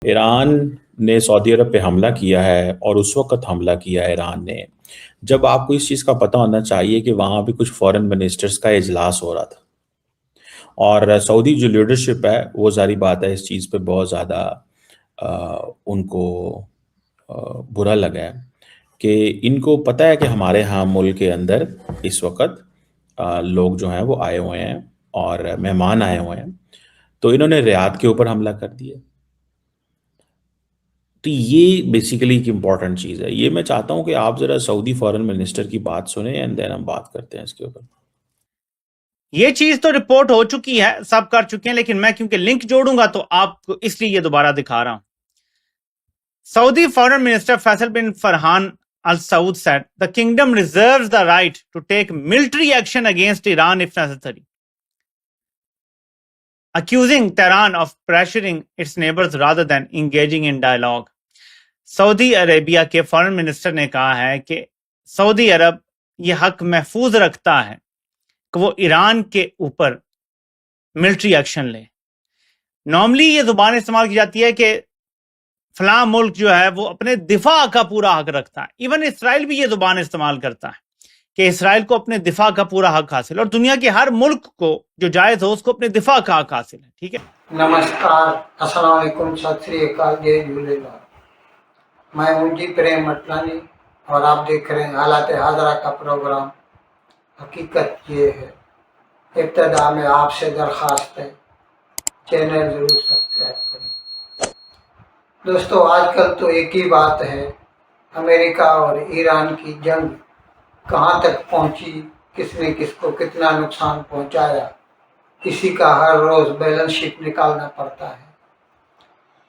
ایران نے سعودی عرب پہ حملہ کیا ہے، اور اس وقت حملہ کیا ہے ایران نے جب آپ کو اس چیز کا پتہ ہونا چاہیے کہ وہاں بھی کچھ فورن منسٹرز کا اجلاس ہو رہا تھا، اور سعودی جو لیڈرشپ ہے وہ ظاہری بات ہے اس چیز پہ بہت زیادہ ان کو برا لگا ہے کہ ان کو پتہ ہے کہ ہمارے ہاں ملک کے اندر اس وقت لوگ جو ہیں وہ آئے ہوئے ہیں اور مہمان آئے ہوئے ہیں، تو انہوں نے ریاض کے اوپر حملہ کر دیا۔ تو یہ بیسیکلی ایک امپورٹنٹ چیز ہے۔ یہ میں چاہتا ہوں کہ آپ ذرا سعودی فارن منسٹر کی بات سنیں اینڈ دین ہم بات کرتے ہیں اس کے اوپر۔ یہ چیز تو رپورٹ ہو چکی ہے، سب کر چکے ہیں، لیکن میں کیونکہ لنک جوڑوں گا تو آپ کو اس لیے یہ دوبارہ دکھا رہا ہوں۔ سعودی foreign minister Faisal bin Farhan Al Saud said the kingdom reserves the right to take military action against Iran if necessary, accusing Tehran of pressuring its neighbors rather than engaging in dialogue. سعودی عربیہ کے فارن منسٹر نے کہا ہے کہ سعودی عرب یہ حق محفوظ رکھتا ہے کہ وہ ایران کے اوپر ملٹری ایکشن لے۔ نارملی یہ زبان استعمال کی جاتی ہے کہ فلاں ملک جو ہے وہ اپنے دفاع کا پورا حق رکھتا ہے۔ ایون اسرائیل بھی یہ زبان استعمال کرتا ہے کہ اسرائیل کو اپنے دفاع کا پورا حق حاصل ہے، اور دنیا کے ہر ملک کو جو جائز ہو اس کو اپنے دفاع کا حق حاصل ہے۔ ٹھیک ہے، نمسکار، السلام علیکم، ست سری اکال، جے جھولےلال۔ میں منجی پریم مٹلانی اور آپ دیکھ رہے ہیں حالات حاضرہ کا پروگرام۔ حقیقت یہ ہے، ابتدا میں آپ سے درخواست ہے چینل ضرور سبسکرائب کریں۔ دوستو، آج کل تو ایک ہی بات ہے، امریکہ اور ایران کی جنگ کہاں تک پہنچی، کس نے کس کو کتنا نقصان پہنچایا، اسی کا ہر روز بیلنس شیٹ نکالنا پڑتا ہے۔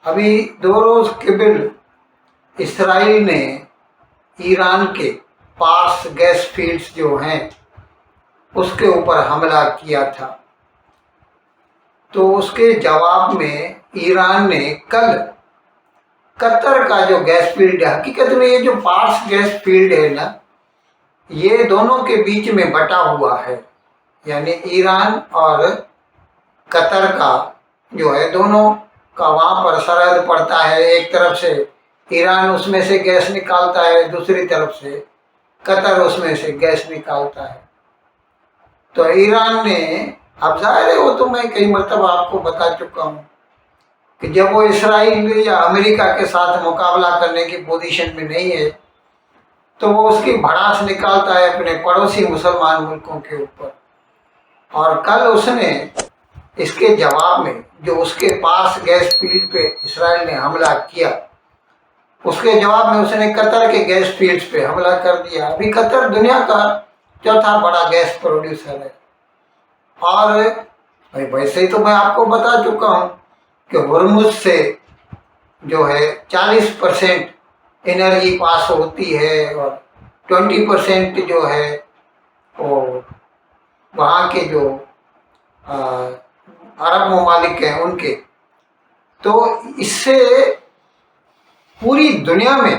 ابھی 2 روز قبل اسرائیل نے ایران کے پارس گیس فیلڈز جو ہیں اس کے اوپر حملہ کیا تھا، تو اس کے جواب میں ایران نے کل قطر کا جو گیس فیلڈ ہے، حقیقت میں یہ جو پارس گیس فیلڈ ہے نا، یہ دونوں کے بیچ میں بٹا ہوا ہے، یعنی ایران اور قطر کا جو ہے دونوں کا وہاں پر سرحد پڑتا ہے۔ ایک طرف سے ایران اس میں سے گیس نکالتا ہے، دوسری طرف سے قطر اس میں سے گیس نکالتا ہے۔ تو ایران نے، اب ظاہر ہے وہ تو میں کئی مرتبہ آپ کو بتا چکا ہوں کہ جب وہ اسرائیل یا امریکہ کے ساتھ مقابلہ کرنے کی پوزیشن میں نہیں ہے تو وہ اس کی بھڑاس نکالتا ہے اپنے پڑوسی مسلمان ملکوں کے اوپر۔ اور کل اس نے اس کے جواب میں جو اس کے پاس گیس فیلڈ پہ اسرائیل نے حملہ کیا، اس کے جواب میں اس نے قطر کے گیس فیلڈ پہ حملہ کر دیا۔ ابھی قطر دنیا کا 4تھا بڑا گیس پروڈیوسر ہے، اور ویسے ہی تو میں آپ کو بتا چکا ہوں کہ ہرمز سے جو ہے 40% انرجی پاس ہوتی ہے، اور 20% جو ہے وہ وہاں کے جو عرب ممالک ہیں ان کے۔ تو اس سے پوری دنیا میں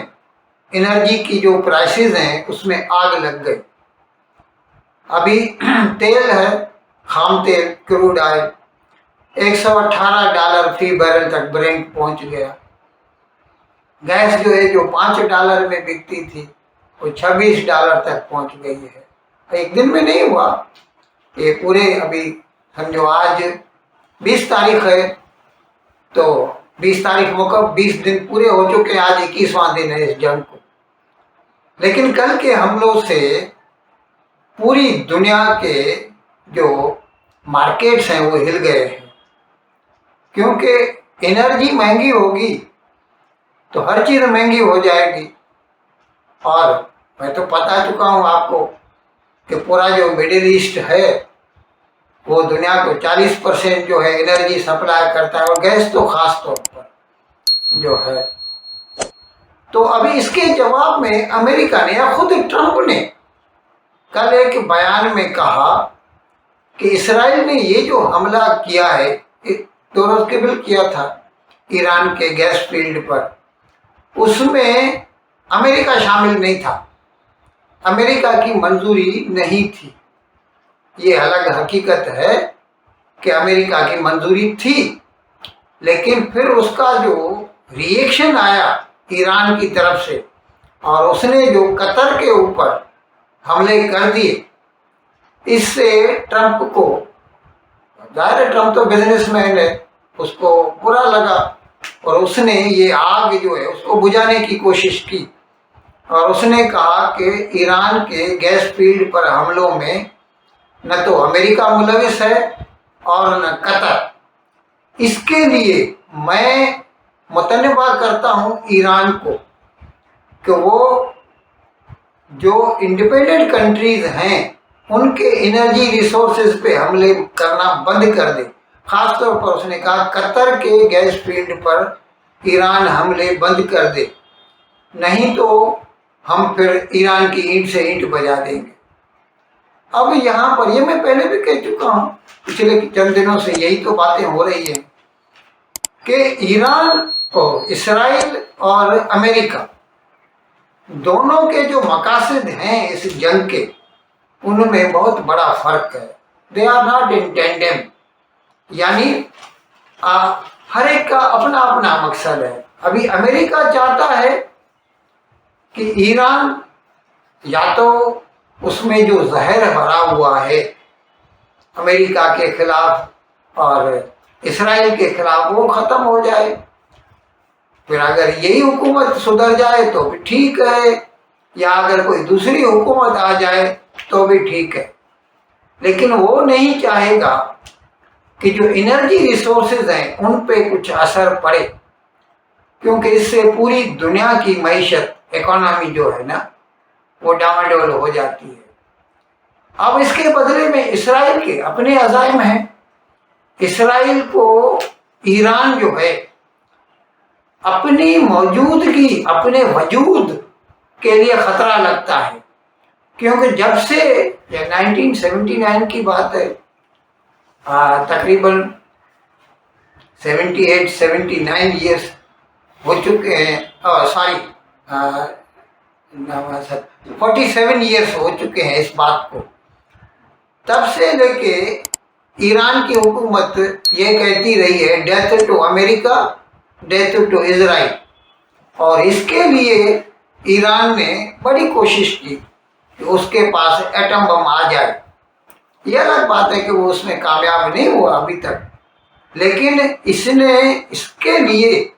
انرجی کی جو پرائسز ہیں اس میں آگ لگ گئی۔ ابھی تیل ہے، خام تیل، کروڈ آئل، $118 فی بیرل تک برنٹ پہنچ گیا۔ گیس جو ہے جو $5 میں بکتی تھی وہ $26 تک پہنچ گئی ہے۔ ایک دن میں نہیں ہوا یہ، پورے ابھی سمجھو آج 20 تاریخ ہے تو 20 تاریخ 20 دن پورے ہو چکے ہیں، آج 21واں دن ہے اس جنگ کو۔ لیکن کل کے حملوں سے پوری دنیا کے جو مارکیٹس ہیں وہ ہل گئے ہیں، کیونکہ انرجی مہنگی ہوگی تو ہر چیز مہنگی ہو جائے گی۔ اور میں تو بتا چکا ہوں آپ کو کہ پورا جو مڈل ایسٹ ہے وہ دنیا کو 40% جو ہے انرجی سپلائی کرتا ہے، اور گیس تو خاص طور پر جو ہے۔ تو ابھی اس کے جواب میں امریکہ نے یا خود ٹرمپ نے کل ایک بیان میں کہا کہ اسرائیل نے یہ جو حملہ کیا ہے 2 روز قبل کیا تھا ایران کے گیس فیلڈ پر، اس میں امریکہ شامل نہیں تھا، امریکہ کی منظوری نہیں تھی۔ یہ الگ حقیقت ہے کہ امریکہ کی منظوری تھی، لیکن پھر اس کا جو रिएक्शन आया ईरान की तरफ से और उसने जो कतर के ऊपर हमले कर दिए, इससे ट्रंप को, जाहिर है ट्रंप तो बिजनेसमैन है, उसको बुरा लगा और उसने ये आग जो है उसको बुझाने की कोशिश की और उसने कहा कि ईरान के गैस फील्ड पर हमलों में न तो अमेरिका मुलविस है और न कतर। इसके लिए मैं मुतनबा करता हूँ ईरान को कि वो जो इंडिपेंडेंट कंट्रीज हैं उनके एनर्जी रिसोर्सेज पे हमले करना बंद कर दे। खासतौर पर उसने कहा कतर के गैस फील्ड पर ईरान हमले बंद कर दे, नहीं तो हम फिर ईरान की ईंट से ईंट बजा देंगे। अब यहाँ पर ये मैं पहले भी कह चुका हूँ, पिछले चंद दिनों से यही तो बातें हो रही हैं कि ईरान और इसराइल और अमेरिका दोनों के जो मकासद हैं इस जंग के, उनमें बहुत बड़ा फर्क है। They are not in tandem, यानी हर एक का अपना अपना मकसद है। अभी अमेरिका चाहता है कि ईरान या तो उसमें जो जहर भरा हुआ है अमेरिका के खिलाफ और इसराइल के खिलाफ वो ख़त्म हो जाए, फिर अगर यही हुकूमत सुधर जाए तो भी ठीक है, या अगर कोई दूसरी हुकूमत आ जाए तो भी ठीक है। लेकिन वो नहीं चाहेगा कि जो एनर्जी रिसोर्सेज हैं उन पे कुछ असर पड़े, क्योंकि इससे पूरी दुनिया की मईशत, इकोनॉमी जो है ना, वो डामाडोल हो जाती है। अब इसके बदले में इसराइल के अपने अज़ाइम हैं। इसराइल को ईरान जो है अपनी मौजूदगी, अपने वजूद के लिए ख़तरा लगता है, क्योंकि जब से 1979 की बात है, तकरीबन 78-79 ईयर्स हो चुके हैं, 47 ईयर्स हो चुके हैं इस बात को। तब से लेके ईरान की हुकूमत ये कहती रही है death to America, death to Israel, और इसके लिए ईरान ने बड़ी कोशिश की कि उसके पास एटम बम आ जाए। यह अलग बात है कि वो उसमें कामयाब नहीं हुआ अभी तक, लेकिन इसने इसके लिए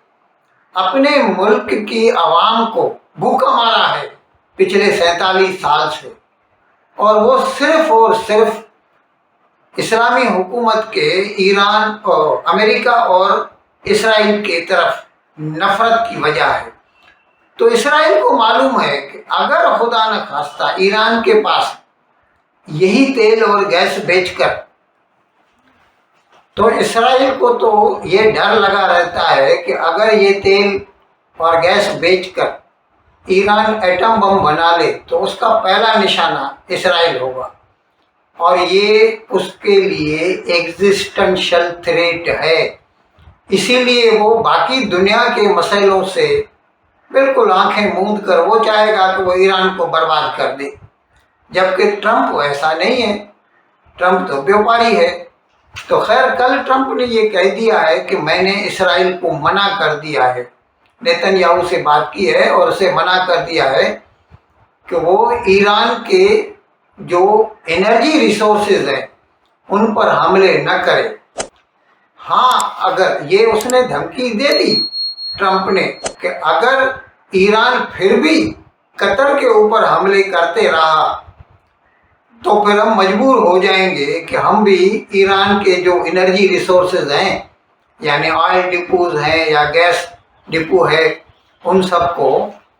अपने मुल्क की आवाम को भूखा मारा है पिछले 47 साल से, और वो सिर्फ और सिर्फ इस्लामी हुकूमत के ईरान और अमेरिका और इसराइल की तरफ नफरत की वजह है। तो इसराइल को मालूम है कि अगर खुदा न खास्ता ईरान के पास यही तेल और गैस बेचकर, तो इसराइल को तो ये डर लगा रहता है कि अगर ये तेल और गैस बेचकर ईरान एटम बम बना ले तो उसका पहला निशाना इसराइल होगा, और ये उसके लिए एग्जिस्टेंशियल थ्रेट है। इसीलिए वो बाकी दुनिया के मसलों से बिल्कुल आंखें मूंद कर वो चाहेगा कि वो ईरान को बर्बाद कर दे, जबकि ट्रंप ऐसा नहीं है। ट्रंप तो व्यापारी है। तो खैर, कल ट्रंप ने ये कह दिया है कि मैंने इसराइल को मना कर दिया है, नेतन्याहू से बात की है और उसे मना कर दिया है कि वो ईरान के जो एनर्जी रिसोर्सेज हैं उन पर हमले न करे। हाँ, अगर ये उसने धमकी दे दी ट्रंप ने कि अगर ईरान फिर भी कतर के ऊपर हमले करते रहा तो फिर हम मजबूर हो जाएंगे कि हम भी ईरान के जो एनर्जी रिसोर्सेज हैं, यानी ऑयल डिपोज हैं या गैस डिपो है, उन सब को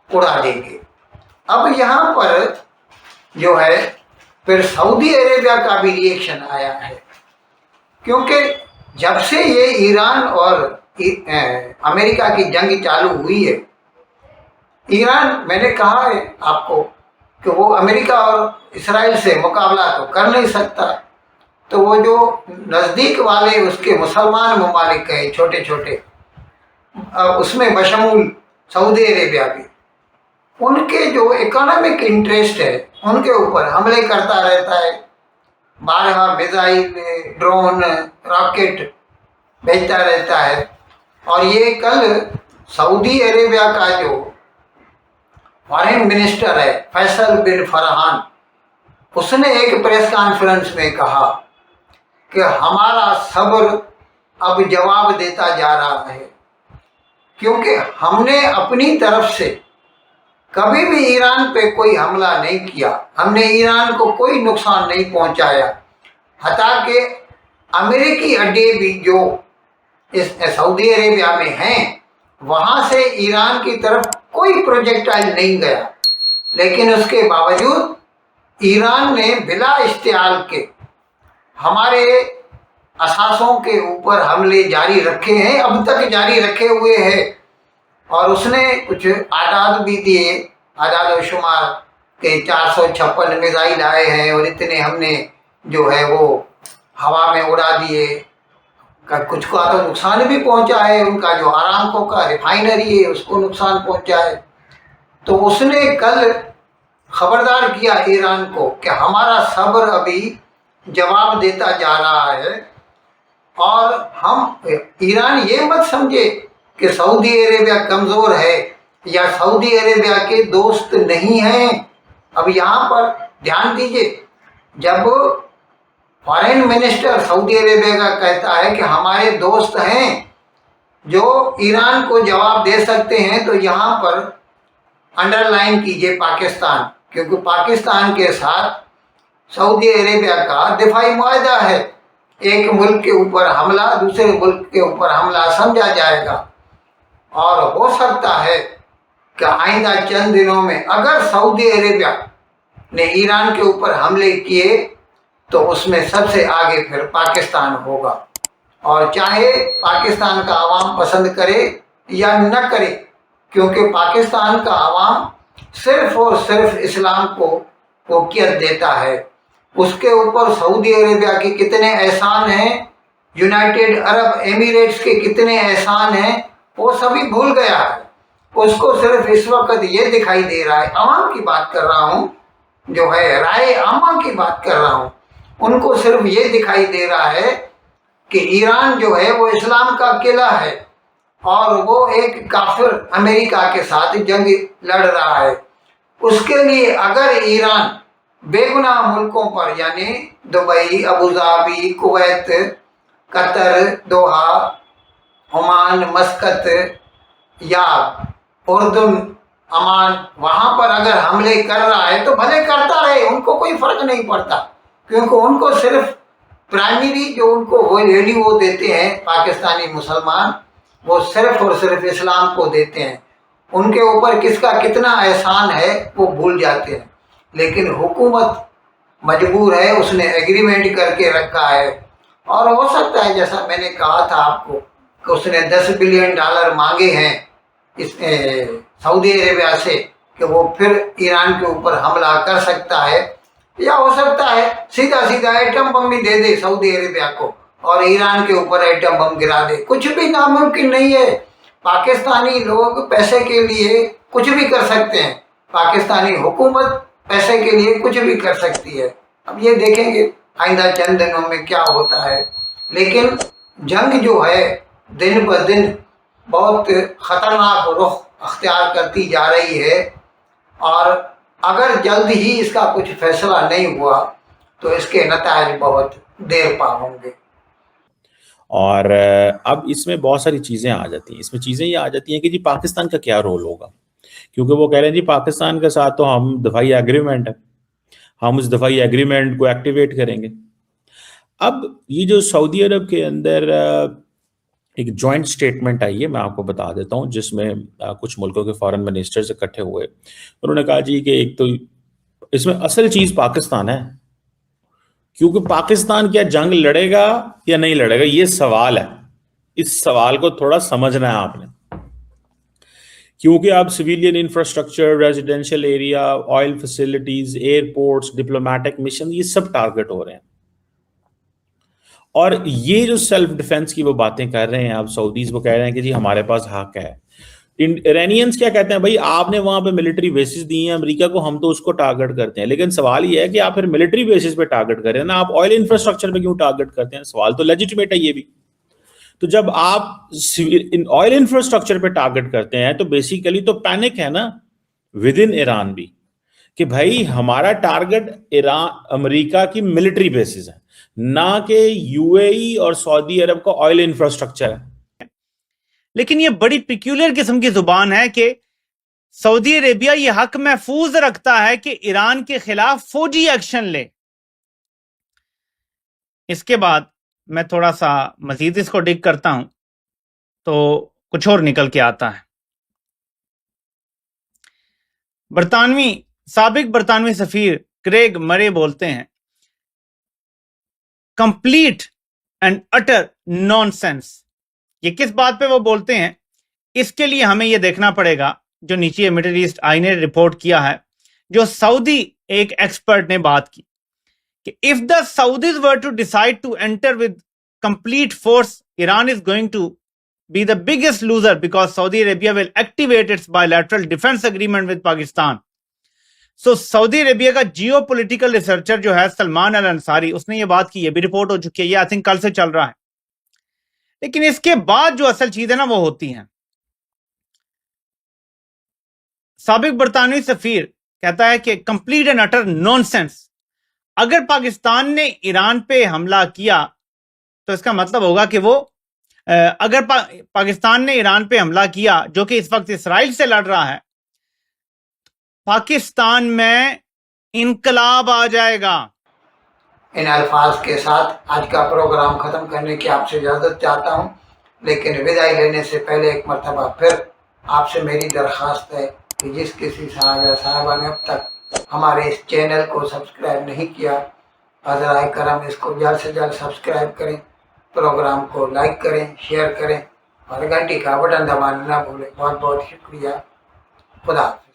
उड़ा देंगे। अब यहाँ पर जो है फिर सऊदी अरेबिया का भी रिएक्शन आया है, क्योंकि जब से ये ईरान और अमेरिका की जंग चालू हुई है, ईरान, मैंने कहा है आपको कि वो अमेरिका और इसराइल से मुकाबला तो कर नहीं सकता, तो वो जो नज़दीक वाले उसके मुसलमान ममालिक हैं छोटे छोटे, उसमें बशमूल सऊदी अरेबिया भी, उनके जो इकोनॉमिक इंटरेस्ट है उनके ऊपर हमले करता रहता है। 12 मिसाइल, ड्रोन, रॉकेट भेजता रहता है। और ये कल सऊदी अरेबिया का जो फॉरेन मिनिस्टर है फैसल बिन फरहान, उसने एक प्रेस कॉन्फ्रेंस में कहा कि हमारा सब्र अब जवाब देता जा रहा है, क्योंकि हमने अपनी तरफ से कभी भी ईरान पे कोई हमला नहीं किया, हमने ईरान को कोई नुकसान नहीं पहुंचाया। हता कि अमेरिकी अड्डे भी जो इस सऊदी अरेबिया में हैं, वहाँ से ईरान की तरफ कोई प्रोजेक्टाइल नहीं गया, लेकिन उसके बावजूद ईरान ने बिला इश्तियाल के हमारे असासों के ऊपर हमले जारी रखे हैं, अब तक जारी रखे हुए हैं। और उसने कुछ आदाद भी दिए, आदाद व शुमार के 456 मिसाइल आए हैं और इतने हमने जो है वो हवा में उड़ा दिए। कुछ का तो नुकसान भी पहुंचा है, उनका जो आरामको का रिफाइनरी है उसको नुकसान पहुंचा है। तो उसने कल खबरदार किया ईरान को कि हमारा सब्र अभी जवाब देता जा रहा है, और हम ईरान ये मत समझे कि सऊदी अरेबिया कमज़ोर है या सऊदी अरेबिया के दोस्त नहीं हैं। अब यहाँ पर ध्यान दीजिए, जब फॉरेन मिनिस्टर सऊदी अरेबिया का कहता है कि हमारे दोस्त हैं जो ईरान को जवाब दे सकते हैं, तो यहाँ पर अंडरलाइन कीजिए पाकिस्तान, क्योंकि पाकिस्तान के साथ सऊदी अरेबिया का दिफाई मुआहदा है। एक मुल्क के ऊपर हमला दूसरे मुल्क के ऊपर हमला समझा जाएगा, और हो सकता है कि आइंदा चंद दिनों में अगर सऊदी अरेबिया ने ईरान के ऊपर हमले किए तो उसमें सबसे आगे फिर पाकिस्तान होगा। और चाहे पाकिस्तान का आवाम पसंद करे या न करे, क्योंकि पाकिस्तान का आवाम सिर्फ और सिर्फ इस्लाम को फौकियत देता है। उसके ऊपर सऊदी अरेबिया के कितने एहसान हैं, यूनाइटेड अरब एमिरेट्स के कितने एहसान हैं, वो सभी भूल गया है। उसको सिर्फ इस वक्त ये दिखाई दे रहा है, आवाम की बात कर रहा हूँ, जो है राय आमा की बात कर रहा हूँ, उनको सिर्फ ये दिखाई दे रहा है कि ईरान जो है वो इस्लाम का किला है और वो एक काफिर अमेरिका के साथ जंग लड़ रहा है। उसके लिए अगर ईरान बेगुनाह मुल्कों पर यानी Dubai, Abu Dhabi, Kuwait, Qatar, Doha, Oman, Muscat या उर्दन, अमान, वहाँ पर अगर हमले कर रहा है तो भले करता रहे, उनको कोई फर्क नहीं पड़ता, क्योंकि उनको सिर्फ प्राइमरी जो उनको वैल्यू वो देते हैं पाकिस्तानी मुसलमान, वो सिर्फ और सिर्फ इस्लाम को देते हैं। उनके ऊपर किसका कितना एहसान है वो भूल जाते हैं। लेकिन हुकूमत मजबूर है, उसने एग्रीमेंट करके रखा है, और हो सकता है जैसा मैंने कहा था आपको कि उसने $10 बिलियन मांगे हैं इस सऊदी अरेबिया से कि वो फिर ईरान के ऊपर हमला कर सकता है, या हो सकता है सीधा सीधा एटम बम भी दे दे सऊदी अरेबिया को और ईरान के ऊपर एटम बम गिरा दे। कुछ भी नामुमकिन नहीं है। पाकिस्तानी लोग पैसे के लिए कुछ भी कर सकते हैं, पाकिस्तानी हुकूमत पैसे के लिए कुछ भी कर सकती है। अब ये देखेंगे आइंदा चंद दिनों में क्या होता है। लेकिन जंग जो है दिन ब दिन बहुत ख़तरनाक रुख अख्तियार करती जा रही है, और अगर जल्द ही इसका कुछ फैसला नहीं हुआ तो इसके नतायज बहुत देर पा होंगे। और अब इसमें बहुत सारी चीज़ें आ जाती हैं। इसमें चीज़ें ये आ जाती हैं कि जी पाकिस्तान का क्या रोल होगा, क्योंकि वो कह रहे हैं जी पाकिस्तान के साथ तो हम दफाई एग्रीमेंट है, हम उस दफाई एग्रीमेंट को एक्टिवेट करेंगे। अब ये जो सऊदी अरब के अंदर एक जॉइंट स्टेटमेंट आई है, मैं आपको बता देता हूँ, जिसमें कुछ मुल्कों के फॉरेन मिनिस्टर्स इकट्ठे हुए। उन्होंने कहा जी कि एक तो इसमें असल चीज़ पाकिस्तान है, क्योंकि पाकिस्तान क्या जंग लड़ेगा या नहीं लड़ेगा, ये सवाल है। इस सवाल को थोड़ा समझना है आपने, क्योंकि आप civilian infrastructure, residential area, oil facilities, airports, diplomatic mission, ये सब टारगेट हो रहे हैं। और ये जो सेल्फ डिफेंस की वो बातें कर रहे हैं अब सऊदीज, वो कह रहे हैं कि जी हमारे पास हक है। इरानियंस क्या कहते हैं, भाई आपने वहां पे मिलिट्री बेसिस दी हैं अमेरिका को, हम तो उसको टारगेट करते हैं। लेकिन सवाल ये है कि आप फिर मिलिट्री बेसिस पे टारगेट करें ना, आप ऑयल इंफ्रास्ट्रक्चर पे क्यों टारगेट करते हैं? सवाल तो लेजिटिमेट है ये भी। تو جب آپ آئل انفراسٹرکچر پہ ٹارگٹ کرتے ہیں تو بیسیکلی تو پینک ہے نا ود ان ایران بھی کہ بھائی ہمارا ٹارگٹ ایران امریکہ کی ملٹری بیسز ہے نہ کہ یو اے ای اور سعودی عرب کا آئل انفراسٹرکچر ہے. لیکن یہ بڑی پیکولر قسم کی زبان ہے کہ سعودی عربیہ یہ حق محفوظ رکھتا ہے کہ ایران کے خلاف فوجی ایکشن لے. اس کے بعد میں تھوڑا سا مزید اس کو ڈگ کرتا ہوں تو کچھ اور نکل کے آتا ہے. سابق برطانوی سفیر کریگ مرے بولتے ہیں کمپلیٹ اینڈ اٹر نان سینس. یہ کس بات پہ وہ بولتے ہیں اس کے لیے ہمیں یہ دیکھنا پڑے گا جو نیچے مڈل ایسٹ آئی نے رپورٹ کیا ہے جو سعودی ایک ایکسپرٹ نے بات کی کہ if the Saudis were to decide to enter with complete force, Iran is going to be the biggest loser because Saudi Arabia will activate its bilateral defense agreement with Pakistan. So سعودی عربیہ کا Jio political researcher جو ہے سلمان الانصاری اس نے یہ بات کی, یہ بھی report ہو چکی ہے, یہ آئی تھنک کل سے چل رہا ہے. لیکن اس کے بعد جو اصل چیز ہے نا وہ ہوتی ہیں. سابق برطانوی سفیر کہتا ہے کہ کمپلیٹ اینڈ اٹر نان سینس. اگر پاکستان نے ایران پہ حملہ کیا تو اس کا مطلب ہوگا کہ وہ اگر پاکستان نے ایران پہ حملہ کیا جو کہ اس وقت اسرائیل سے لڑ رہا ہے, پاکستان میں انقلاب آ جائے گا. ان الفاظ کے ساتھ آج کا پروگرام ختم کرنے کی آپ سے اجازت چاہتا ہوں, لیکن ودائی لینے سے پہلے ایک مرتبہ پھر آپ سے میری درخواست ہے کہ جس کسی صاحب یا صاحبہ نے اب تک ہمارے اس چینل کو سبسکرائب نہیں کیا, حضرائے کرم اس کو جلد سے جلد سبسکرائب کریں, پروگرام کو لائک کریں, شیئر کریں اور گھنٹی کا بٹن دبانا نہ بھولیں. بہت بہت شکریہ. خدا حافظ.